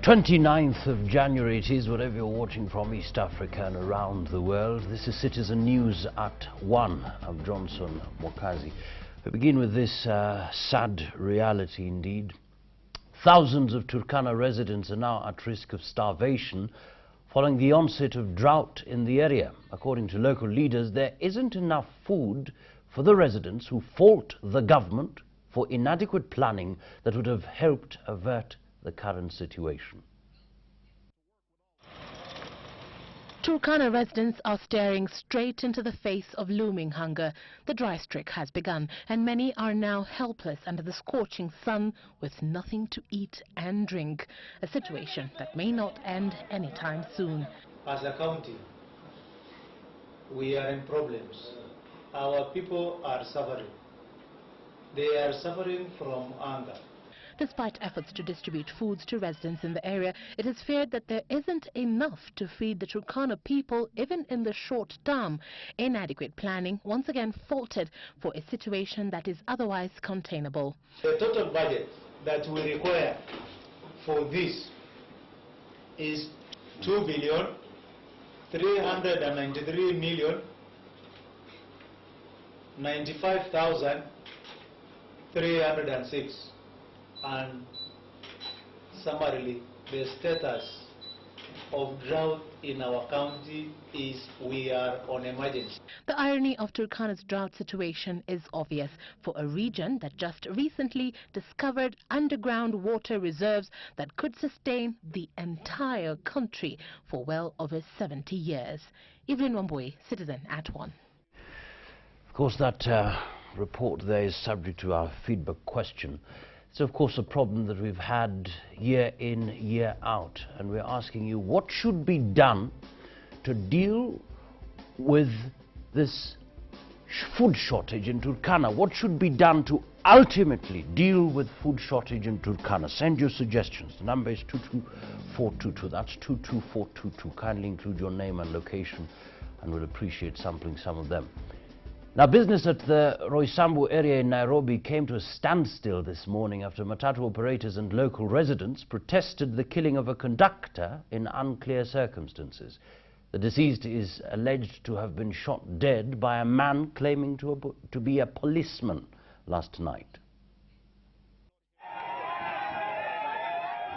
29th of January it is, whatever you're watching from East Africa and around the world. This is Citizen News at 1. I'm Johnson Mwakazi. We begin with this sad reality indeed. Thousands of Turkana residents are now at risk of starvation following the onset of drought in the area. According to local leaders, there isn't enough food for the residents, who fault the government for inadequate planning that would have helped avert the current situation. Turkana residents are staring straight into the face of looming hunger. The dry streak has begun, and many are now helpless under the scorching sun with nothing to eat and drink, a situation that may not end anytime soon. As a county, we are in problems. Our people are suffering. They are suffering from hunger. Despite efforts to distribute foods to residents in the area, it is feared that there isn't enough to feed the Turkana people even in the short term. Inadequate planning once again faulted for a situation that is otherwise containable. The total budget that we require for this is 2,393,095,306. And summarily, the status of drought in our county is we are on emergency. The irony of Turkana's drought situation is obvious for a region that just recently discovered underground water reserves that could sustain the entire country for well over 70 years. Evelyn Wambui, Citizen at 1. Of course, that report there is subject to our feedback question. It's of course a problem that we've had year in, year out, and we're asking you what should be done to deal with this food shortage in Turkana. What should be done to ultimately deal with food shortage in Turkana? Send your suggestions. The number is 22422. That's 22422. Kindly include your name and location, and we'll appreciate sampling some of them. Now, business at the Roysambu area in Nairobi came to a standstill this morning after matatu operators and local residents protested the killing of a conductor in unclear circumstances. The deceased is alleged to have been shot dead by a man claiming to be a policeman last night.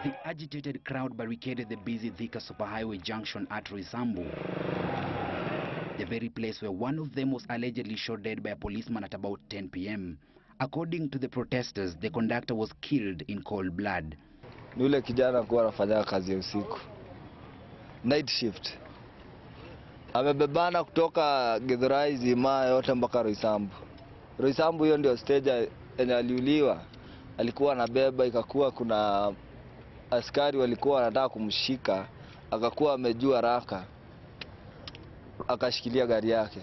The agitated crowd barricaded the busy Thika Superhighway junction at Roysambu, the very place where one of them was allegedly shot dead by a policeman at about 10 p.m. According to the protesters, the conductor was killed in cold blood. Yule kijana kuwa anafanya kazi ya usiku, night shift, amebebana kutoka Githurai zima yote mpaka Roysambu. Roysambu hiyo ndio stage yenye aliuliwa. Alikuwa anabeba, ikakuwa kuna askari walikuwa wanataka kumshika, akakuwa amejua haraka, akashikilia gari yake.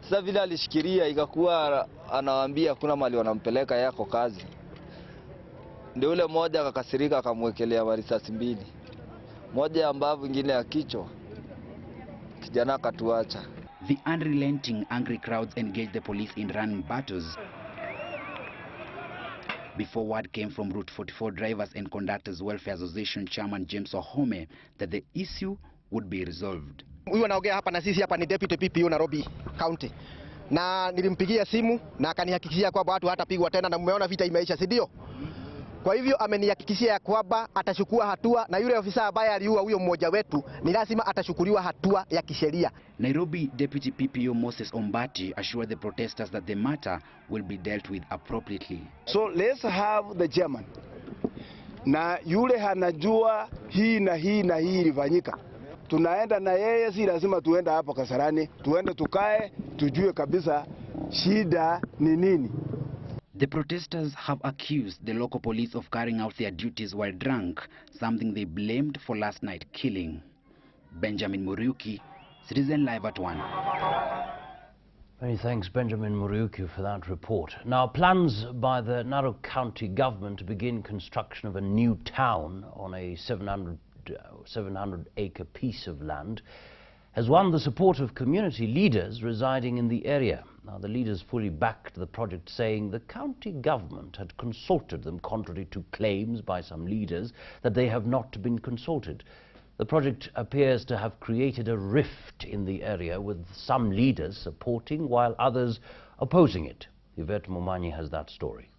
Sasa vile alishikilia, ikakuwa anawaambia kuna mali wanampeleka yako kazi. Ndio ule mmoja akakasirika, akamwekelea marisasi mbili, moja ya mbavu, ingine ya kichwa. Kijana akatuacha. The unrelenting angry crowds engaged the police in running battles before word came from Route 44 Drivers and Conductors Welfare Association Chairman James Ohome that the issue would be resolved. Huyu anaongea hapa na sisi hapa ni Deputy PPO Nairobi County. Na nilimpigia simu na akanihakikishia kwamba watu hatapigwa tena, na mmeona vita imeisha, si ndio? Kwa hivyo amenihakikishia kwamba atachukua hatua, na yule ofisa ambaye aliua huyo mmoja wetu ni lazima atachukuliwa hatua ya kisheria. Nairobi Deputy PPO Moses Ombati assured the protesters that the matter will be dealt with appropriately. So let's have the chairman na yule hanajua hii na hii na hii ilifanyika. Tunaenda na yeye, si lazima tuenda hapo Kasarani, tuende tukae tujue kabisa shida ni nini. The protesters have accused the local police of carrying out their duties while drunk, something they blamed for last night's killing. Benjamin Muriuki, Citizen Live at 1. Many thanks, Benjamin Muriuki, for that report. Now, plans by the NAROK County government to begin construction of a new town on a 700-acre piece of land has won the support of community leaders residing in the area. Now, the leaders fully backed the project, saying the county government had consulted them, contrary to claims by some leaders that they have not been consulted. The project appears to have created a rift in the area, with some leaders supporting while others opposing it. Yvette Momanyi has that story.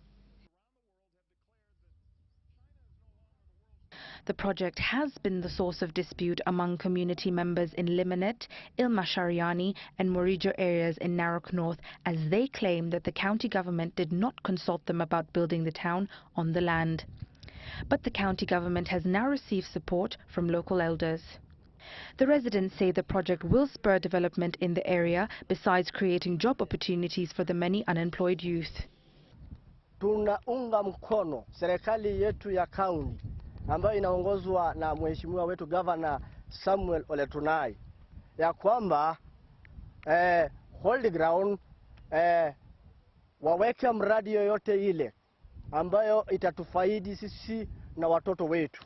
The project has been the source of dispute among community members in Limanet, Ilmashariani and Morijo areas in Narok North, as they claim that the county government did not consult them about building the town on the land. But the county government has now received support from local elders. The residents say the project will spur development in the area, besides creating job opportunities for the many unemployed youth. Tunaunga mkono serikali yetu ya kaunti ambayo inaongozwa na mheshimiwa wetu Governor Samuel Ole Tunai, ya kwamba hold ground waweke mradi yoyote ile ambayo itatufaidi sisi na watoto wetu.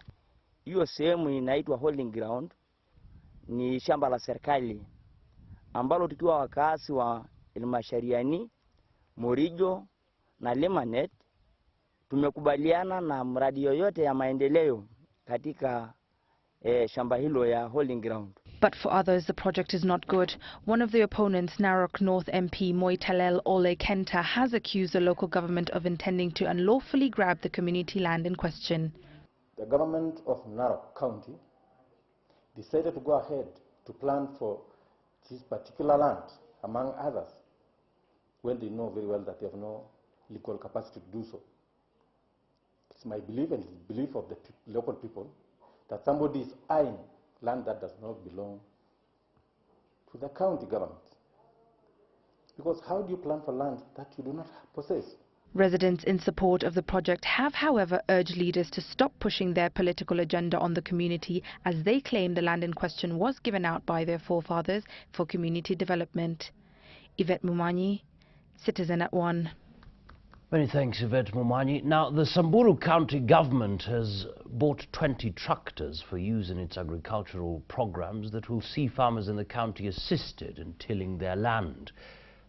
Hiyo sehemu inaitwa holding ground, ni shamba la serikali ambalo tukiwa wakazi wa Ilmashariani, Morijo na Limanet tumekubaliana na mradi yoyote ya maendeleo katika shamba hilo ya holding ground. But for others, the project is not good. One of the opponents, Narok North MP Moitalel Ole Kenta, has accused the local government of intending to unlawfully grab the community land in question. The government of Narok County decided to go ahead to plan for this particular land, among others, when they know very well that they have no legal capacity to do so. It's my belief and the belief of the local people that somebody is eyeing land that does not belong to the county government. Because how do you plan for land that you do not possess? Residents in support of the project have, however, urged leaders to stop pushing their political agenda on the community, as they claim the land in question was given out by their forefathers for community development. Yvette Momanyi, Citizen at 1. Many thanks, Yvette Momanyi. Now, the Samburu County government has bought 20 tractors for use in its agricultural programs that will see farmers in the county assisted in tilling their land.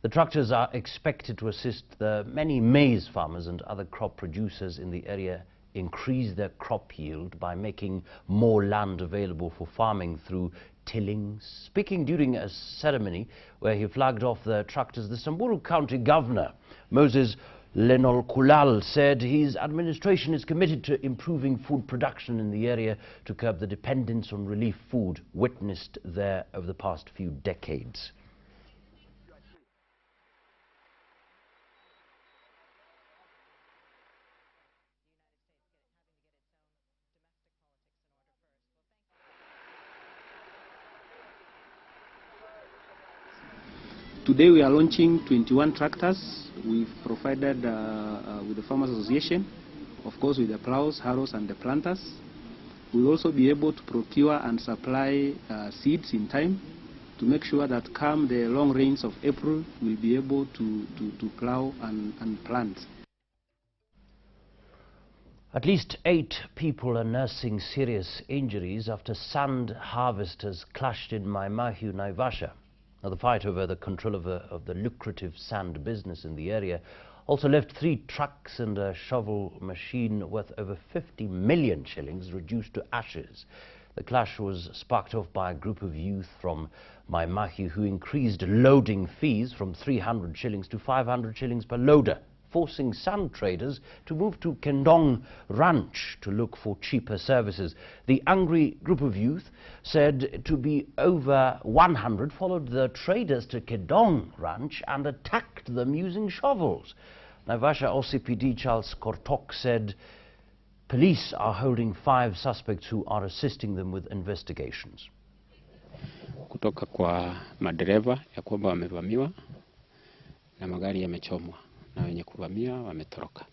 The tractors are expected to assist the many maize farmers and other crop producers in the area increase their crop yield by making more land available for farming through tilling. Speaking during a ceremony where he flagged off the tractors, the Samburu County Governor, Moses Lenol Kulal, said his administration is committed to improving food production in the area to curb the dependence on relief food witnessed there over the past few decades. Today we are launching 21 tractors. We've provided with the Farmers Association, of course with the plows, harrows and the planters. We'll also be able to procure and supply seeds in time to make sure that come the long rains of April, we'll be able to plow and plant. At least 8 people are nursing serious injuries after sand harvesters clashed in Maimahiu, Naivasha. Now, the fight over the control of the lucrative sand business in the area also left 3 trucks and a shovel machine worth over 50 million shillings reduced to ashes. The clash was sparked off by a group of youth from Maimahiu who increased loading fees from 300 shillings to 500 shillings per loader, forcing sand traders to move to Kendong Ranch to look for cheaper services. The angry group of youth, said to be over 100, followed the traders to Kendong Ranch and attacked them using shovels. Naivasha OCPD Charles Kortok said police are holding 5 suspects who are assisting them with investigations. Kutoka kwa madereva ya kwamba wamevamiwa na magari yamechomwa na wenye kuvamia wametoroka.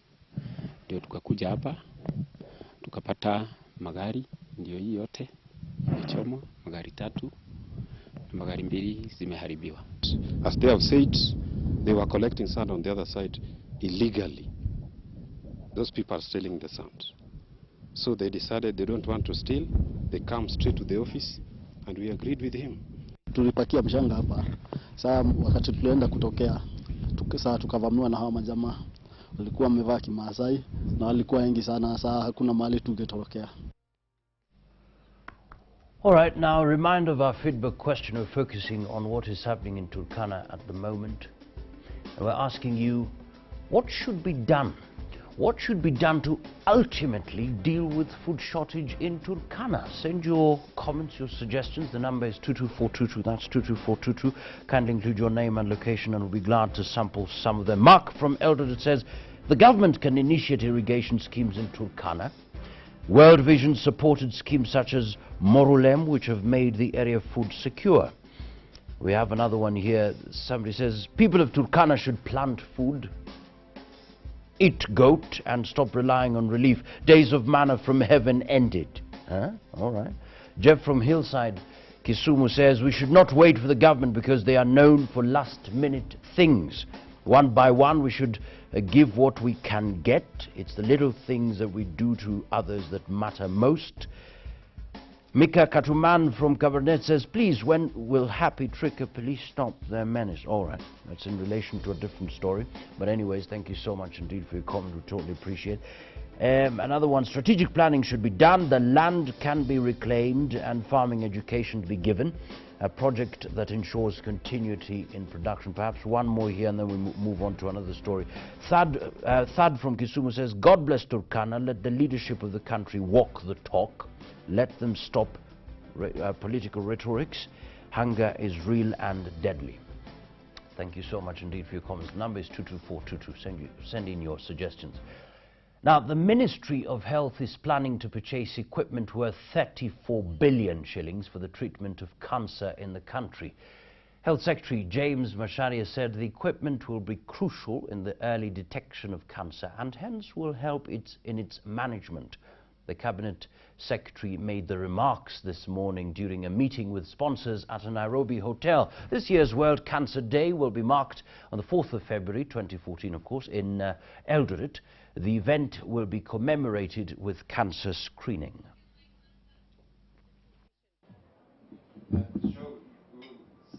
Ndio tukakuja hapa tukapata magari ndio hii yote imechomwa, magari 3 na magari 2 zimeharibiwa. As they have said, they were collecting sand on the other side illegally. Those people are stealing the sand. So they decided they don't want to steal. They come straight to the office and we agreed with him. Tulipakia mchanga hapa. Sasa wakati tulienda kutokea tukavamiwa na hawa majamaa. Walikuwa wamevaa Kimaasai na walikuwa wengi sana, saa hakuna mahali tungetorokea. All right, now a reminder of our feedback question. We're focusing on what is happening in Turkana at the moment. And we're asking you, what should be done? What should be done to ultimately deal with food shortage in Turkana? Send your comments, your suggestions. The number is 22422. That's 22422. Kindly include your name and location, and we'll be glad to sample some of them. Mark from Eldoret says, the government can initiate irrigation schemes in Turkana. World Vision supported schemes such as Morulem, which have made the area food secure. We have another one here. Somebody says, people of Turkana should plant food, eat goat, and stop relying on relief. Days of manna from heaven ended. Huh? All right. Jeff from Hillside, Kisumu says, we should not wait for the government because they are known for last-minute things. One by one, we should give what we can get. It's the little things that we do to others that matter most. Mika Katuman from Cabernet says, please, when will Happy Tricker police stop their menace? All right, that's in relation to a different story. But anyways, thank you so much indeed for your comment. We totally appreciate it. Another one, strategic planning should be done. The land can be reclaimed and farming education to be given. A project that ensures continuity in production. Perhaps one more here and then we move on to another story. Thad from Kisumu says, God bless Turkana. Let the leadership of the country walk the talk. Let them stop political rhetorics. Hunger is real and deadly. Thank you so much indeed for your comments. The number is 22422. Send in your suggestions. Now, the Ministry of Health is planning to purchase equipment worth 34 billion shillings for the treatment of cancer in the country. Health Secretary James Macharia said the equipment will be crucial in the early detection of cancer and hence will help in its management. The Cabinet Secretary made the remarks this morning during a meeting with sponsors at a Nairobi hotel. This year's World Cancer Day will be marked on the 4th of February 2014, of course, in Eldoret. The event will be commemorated with cancer screening.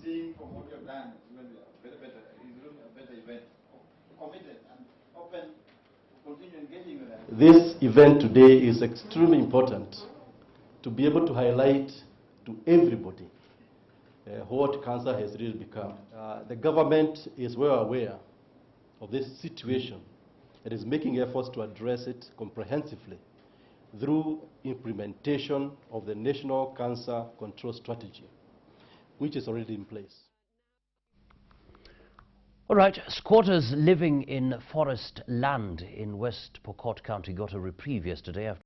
Seeing from what you have done, it's really a better event. Committed and open to continue engaging with us. This event today is extremely important to be able to highlight to everybody what cancer has really become. The government is well aware of this situation. It is making efforts to address it comprehensively through implementation of the National Cancer Control Strategy, which is already in place. All right, squatters living in forest land in West Pokot County got a reprieve yesterday after